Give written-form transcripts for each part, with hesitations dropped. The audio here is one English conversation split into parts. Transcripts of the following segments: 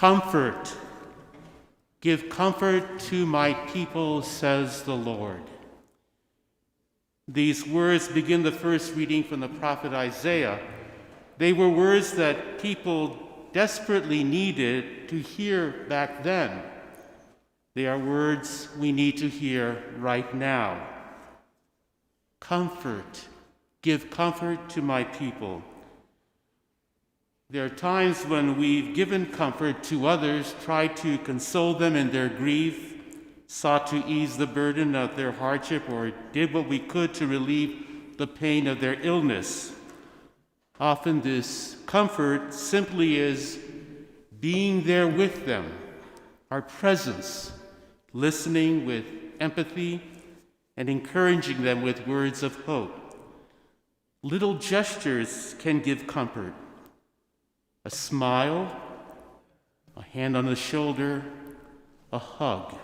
Comfort. Give comfort to my people, says the Lord. These words begin the first reading from the prophet Isaiah. They were words that people desperately needed to hear back then. They are words we need to hear right now. Comfort. Give comfort to my people. There are times when we've given comfort to others, tried to console them in their grief, sought to ease the burden of their hardship, or did what we could to relieve the pain of their illness. Often this comfort simply is being there with them, our presence, listening with empathy, and encouraging them with words of hope. Little gestures can give comfort. A smile, a hand on the shoulder, a hug.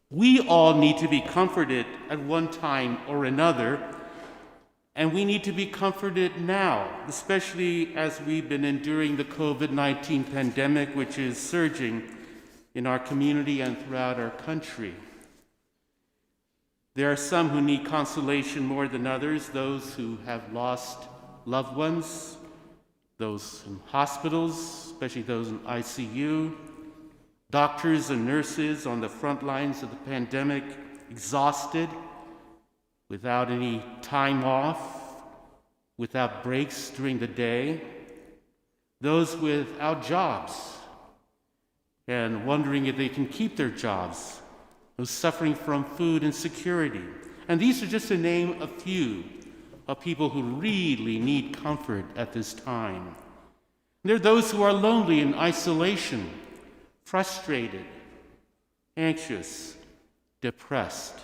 We all need to be comforted at one time or another, and we need to be comforted now, especially as we've been enduring the COVID-19 pandemic, which is surging in our community and throughout our country. There are some who need consolation more than others, those who have lost loved ones, those in hospitals, especially those in ICU, doctors and nurses on the front lines of the pandemic, exhausted, without any time off, without breaks during the day, those without jobs and wondering if they can keep their jobs, those suffering from food insecurity. And these are just to name a few of people who really need comfort at this time. There are those who are lonely in isolation, frustrated, anxious, depressed.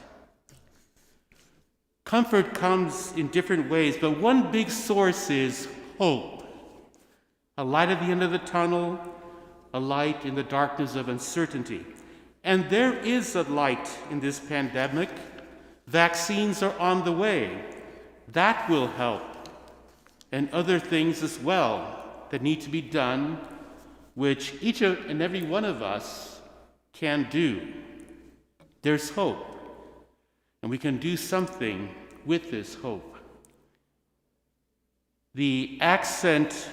Comfort comes in different ways, but one big source is hope. A light at the end of the tunnel, a light in the darkness of uncertainty. And there is a light in this pandemic. Vaccines are on the way. That will help. And other things as well that need to be done, which each and every one of us can do. There's hope, and we can do something with this hope. The accent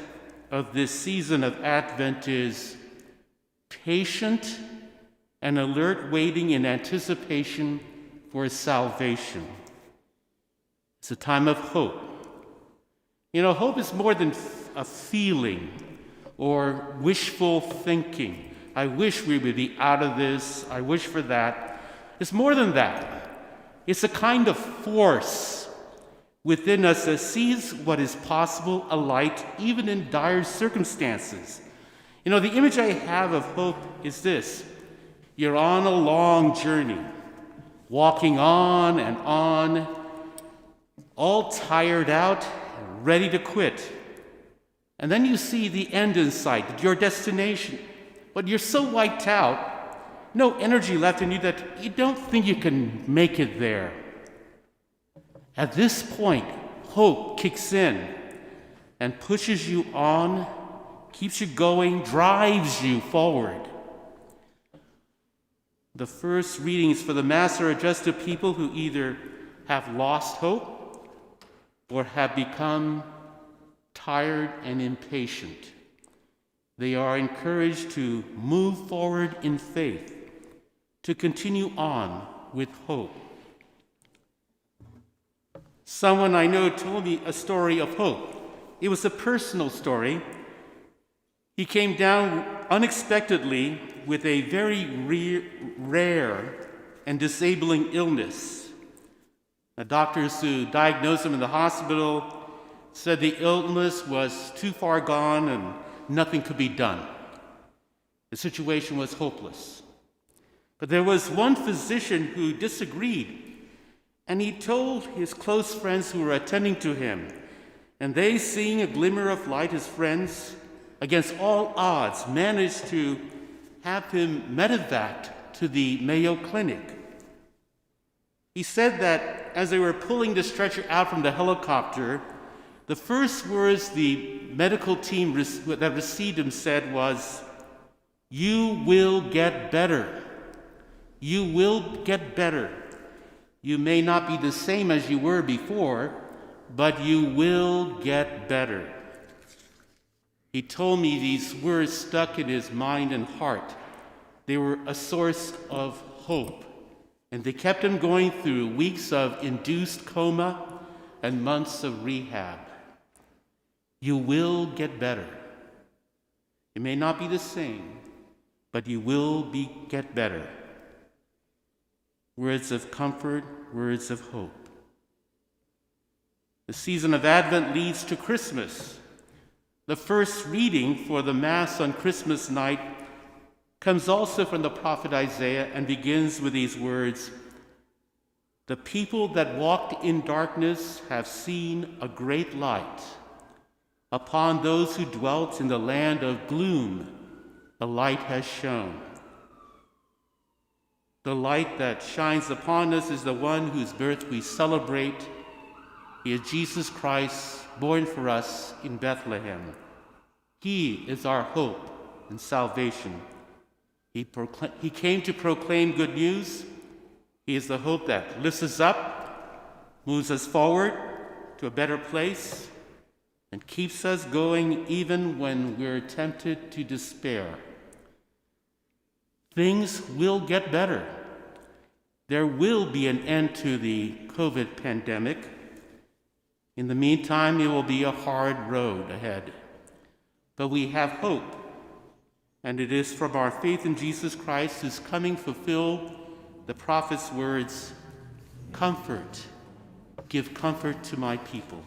of this season of Advent is patient and alert waiting in anticipation for salvation. It's a time of hope. You know, hope is more than a feeling or wishful thinking. I wish we would be out of this. I wish for that. It's more than that. It's a kind of force within us that sees what is possible, a light, even in dire circumstances. You know, the image I have of hope is this. You're on a long journey, walking on and on, all tired out, ready to quit. And then you see the end in sight, your destination. But you're so wiped out, no energy left in you that you don't think you can make it there. At this point, hope kicks in and pushes you on, keeps you going, drives you forward. The first readings for the Mass are addressed to people who either have lost hope or have become tired and impatient. They are encouraged to move forward in faith, to continue on with hope. Someone I know told me a story of hope. It was a personal story. He came down unexpectedly with a very rare and disabling illness. The doctors who diagnosed him in the hospital said the illness was too far gone and nothing could be done. The situation was hopeless. But there was one physician who disagreed, and he told his close friends who were attending to him, and they, seeing a glimmer of light, his friends, against all odds, managed to have him medevaced to the Mayo Clinic. He said that as they were pulling the stretcher out from the helicopter, The first words the medical team that received him said was, "You will get better. You will get better. You may not be the same as you were before, but you will get better." He told me these words stuck in his mind and heart. They were a source of hope, and they kept him going through weeks of induced coma and months of rehab. You will get better. It may not be the same, but you will get better. Words of comfort, words of hope. The season of Advent leads to Christmas. The first reading for the Mass on Christmas night comes also from the prophet Isaiah and begins with these words, "The people that walked in darkness have seen a great light. Upon those who dwelt in the land of gloom, the light has shone." The light that shines upon us is the one whose birth we celebrate. He is Jesus Christ, born for us in Bethlehem. He is our hope and salvation. He came to proclaim good news. He is the hope that lifts us up, moves us forward to a better place, and keeps us going even when we're tempted to despair. Things will get better. There will be an end to the COVID pandemic. In the meantime, it will be a hard road ahead. But we have hope, and it is from our faith in Jesus Christ whose coming fulfilled the prophet's words, "Comfort, give comfort to my people."